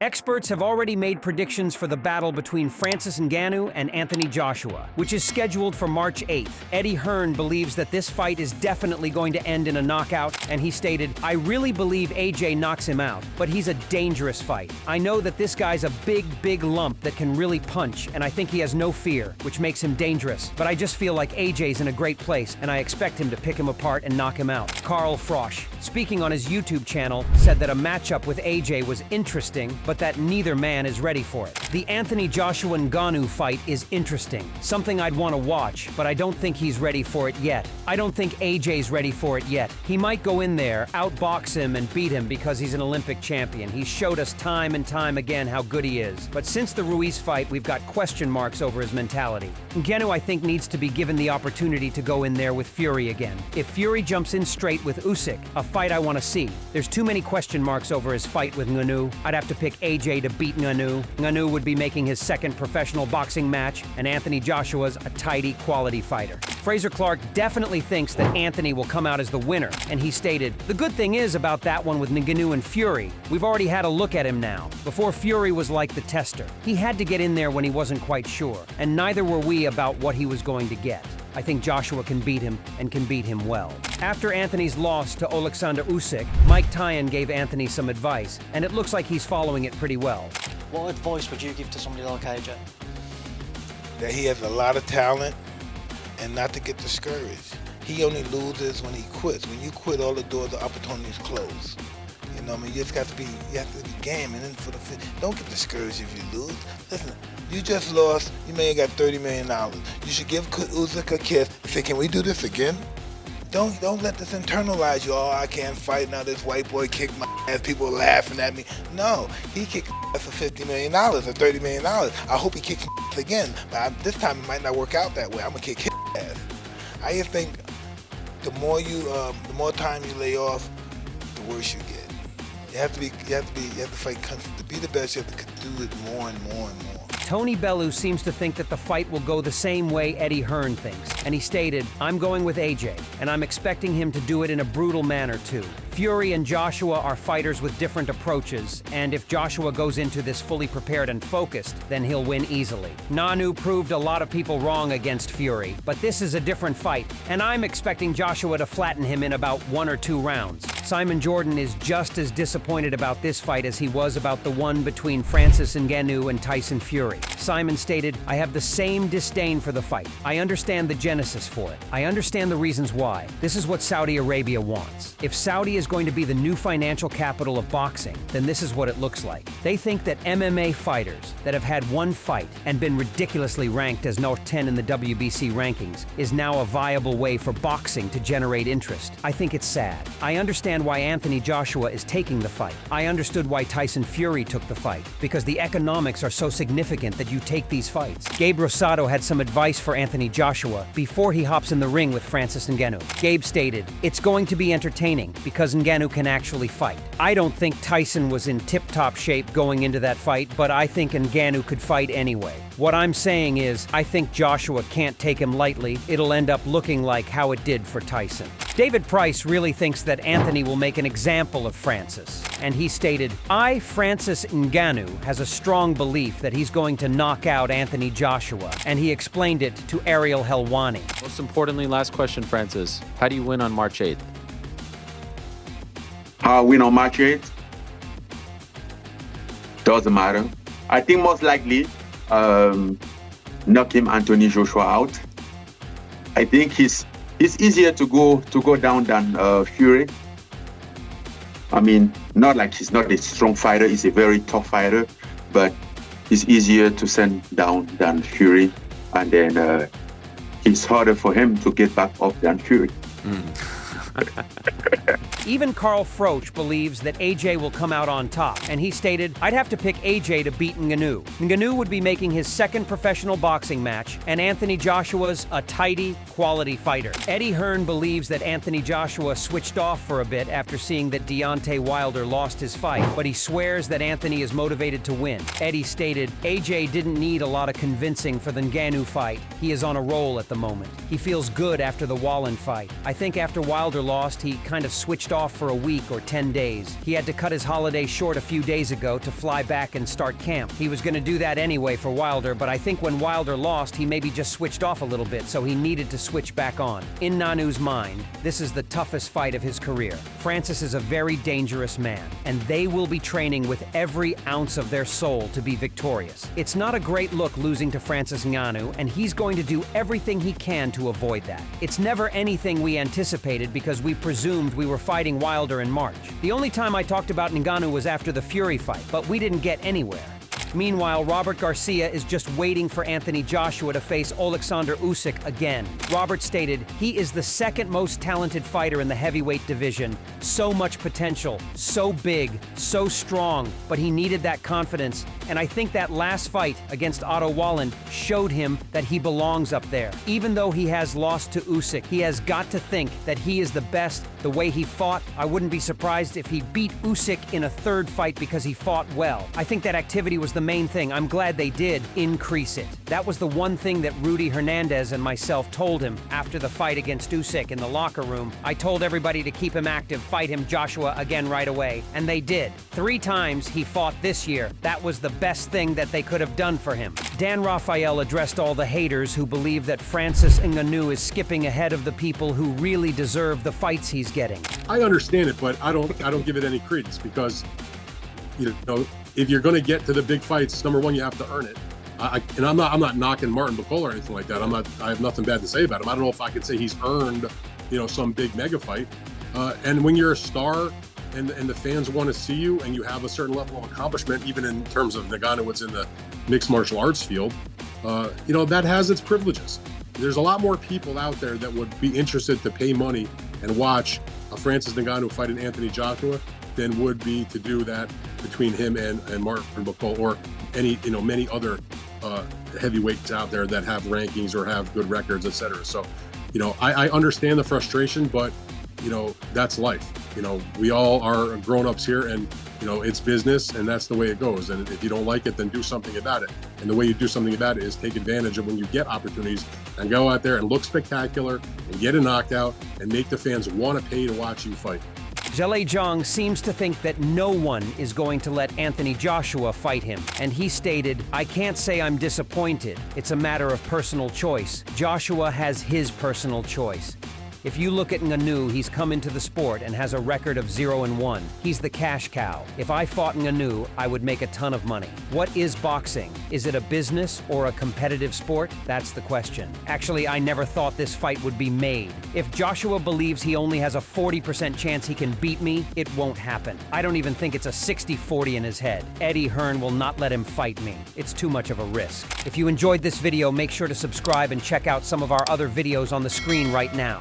Experts have already made predictions for the battle between Francis Ngannou and Anthony Joshua, which is scheduled for March 8th. Eddie Hearn believes that this fight is definitely going to end in a knockout, and he stated, "I really believe AJ knocks him out, but he's a dangerous fight. I know that this guy's a big lump that can really punch, and I think he has no fear, which makes him dangerous. But I just feel like AJ's in a great place, and I expect him to pick him apart and knock him out." Carl Frosch, speaking on his YouTube channel, said that a matchup with AJ was interesting, but that neither man is ready for it. The Anthony Joshua Ngannou fight is interesting, something I'd want to watch, but I don't think he's ready for it yet. I don't think AJ's ready for it yet. He might go in there, outbox him, and beat him because he's an Olympic champion. He's showed us time and time again how good he is. But since the Ruiz fight, we've got question marks over his mentality. Ngannou, I think, needs to be given the opportunity to go in there with Fury again. If Fury jumps in straight with Usyk, a fight I want to see. There's too many question marks over his fight with Ngannou. I'd have to pick AJ to beat Ngannou. Ngannou would be making his second professional boxing match, and Anthony Joshua's a tidy, quality fighter. Fraser Clark definitely thinks that Anthony will come out as the winner, and he stated, "The good thing is about that one with Ngannou and Fury, we've already had a look at him now. Before, Fury was like the tester. He had to get in there when he wasn't quite sure, and neither were we about what he was going to get. I think Joshua can beat him, and can beat him well." After Anthony's loss to Alexander Usyk, Mike Tyan gave Anthony some advice, and it looks like he's following it pretty well. What advice would you give to somebody like AJ? That he has a lot of talent and not to get discouraged. He only loses when he quits. When you quit, all the doors of opportunities close. You know what I mean? You have to be game, and then don't get discouraged if you lose. Listen, you just lost, you may have got $30 million. You should give Usyk a kiss and say, "Can we do this again?" Don't let this internalize you. "Oh, I can't fight now, this white boy kicked my ass, people are laughing at me." No, he kicked my ass for $50 million or $30 million. I hope he kicks my ass again, but this time it might not work out that way. I'm gonna kick his ass. I just think the more time you lay off, the worse you get. You have to fight constantly. To be the best, you have to do it more and more and more. Tony Bellew seems to think that the fight will go the same way Eddie Hearn thinks, and he stated, "I'm going with AJ, and I'm expecting him to do it in a brutal manner too. Fury and Joshua are fighters with different approaches, and if Joshua goes into this fully prepared and focused, then he'll win easily. Ngannou proved a lot of people wrong against Fury, but this is a different fight, and I'm expecting Joshua to flatten him in about 1 or 2 rounds. Simon Jordan is just as disappointed about this fight as he was about the one between Francis Ngannou and Tyson Fury. Simon stated, "I have the same disdain for the fight. I understand the genesis for it. I understand the reasons why. This is what Saudi Arabia wants. If Saudi is going to be the new financial capital of boxing, then this is what it looks like. They think that MMA fighters that have had one fight and been ridiculously ranked as number 10 in the WBC rankings is now a viable way for boxing to generate interest. I think it's sad. I understand why Anthony Joshua is taking the fight. I understood why Tyson Fury took the fight, because the economics are so significant that you take these fights." Gabe Rosado had some advice for Anthony Joshua before he hops in the ring with Francis Ngannou. Gabe stated, "It's going to be entertaining because Ngannou can actually fight. I don't think Tyson was in tip-top shape going into that fight, but I think Ngannou could fight anyway. What I'm saying is, I think Joshua can't take him lightly. It'll end up looking like how it did for Tyson." David Price really thinks that Anthony will make an example of Francis, and he stated, Francis Ngannou, has a strong belief that he's going to knock out Anthony Joshua, and he explained it to Ariel Helwani. Most importantly, last question, Francis. How do you win on March 8th? Win on March 8th? Doesn't matter. I think most likely knock him Anthony Joshua out. I think he's easier to go down than Fury. I mean, not like he's not a strong fighter, he's a very tough fighter, but he's easier to send down than Fury, and then it's harder for him to get back up than Fury. Even Carl Froch believes that AJ will come out on top, and he stated, "I'd have to pick AJ to beat Ngannou. Ngannou would be making his second professional boxing match, and Anthony Joshua's a tidy, quality fighter." Eddie Hearn believes that Anthony Joshua switched off for a bit after seeing that Deontay Wilder lost his fight, but he swears that Anthony is motivated to win. Eddie stated, "AJ didn't need a lot of convincing for the Ngannou fight. He is on a roll at the moment. He feels good after the Wallen fight. I think after Wilder lost, he kind of switched switched off for a week or 10 days. He had to cut his holiday short a few days ago to fly back and start camp. He was going to do that anyway for Wilder, but I think when Wilder lost, he maybe just switched off a little bit, so he needed to switch back on. In Ngannou's mind, this is the toughest fight of his career. Francis is a very dangerous man, and they will be training with every ounce of their soul to be victorious. It's not a great look losing to Francis Ngannou, and he's going to do everything he can to avoid that. It's never anything we anticipated because we presumed we were fighting Wilder in March. The only time I talked about Ngannou was after the Fury fight, but we didn't get anywhere. Meanwhile, Robert Garcia is just waiting for Anthony Joshua to face Alexander Usyk again. Robert stated, "He is the second most talented fighter in the heavyweight division. So much potential, so big, so strong, but he needed that confidence. And I think that last fight against Otto Wallen showed him that he belongs up there. Even though he has lost to Usyk, he has got to think that he is the best. The way he fought, I wouldn't be surprised if he beat Usyk in a third fight because he fought well. I think that activity was the main thing. I'm glad they did increase it. That was the one thing that Rudy Hernandez and myself told him after the fight against Usyk in the locker room. I told everybody to keep him active, fight him Joshua again right away, and they did. 3 times he fought this year. That was the best thing that they could have done for him." Dan Rafael addressed all the haters who believe that Francis Ngannou is skipping ahead of the people who really deserve the fights he's getting. I understand it, but I don't give it any credence because, you know, if you're going to get to the big fights, number one, you have to earn it. And I'm not knocking Martin Bakol or anything like that. I have nothing bad to say about him. I don't know if I could say he's earned, you know, some big mega fight. And when you're a star and the fans want to see you and you have a certain level of accomplishment, even in terms of Ngannou, what's in the mixed martial arts field, you know, that has its privileges. There's a lot more people out there that would be interested to pay money and watch a Francis Ngannou fight an Anthony Joshua than would be to do that between him and Martin Bakol or any, you know, many other heavyweights out there that have rankings or have good records, etc. So, you know, I understand the frustration, but, you know, that's life. You know, we all are grown-ups here, and, you know, it's business, and that's the way it goes. And if you don't like it, then do something about it. And the way you do something about it is take advantage of when you get opportunities and go out there and look spectacular and get a knockout and make the fans want to pay to watch you fight. Zhilei Zhang seems to think that no one is going to let Anthony Joshua fight him, and he stated, "I can't say I'm disappointed. It's a matter of personal choice. Joshua has his personal choice. If you look at Ngannou, he's come into the sport and has a record of 0-1. He's the cash cow. If I fought Ngannou, I would make a ton of money. What is boxing? Is it a business or a competitive sport? That's the question. Actually, I never thought this fight would be made. If Joshua believes he only has a 40% chance he can beat me, it won't happen. I don't even think it's a 60-40 in his head. Eddie Hearn will not let him fight me. It's too much of a risk." If you enjoyed this video, make sure to subscribe and check out some of our other videos on the screen right now.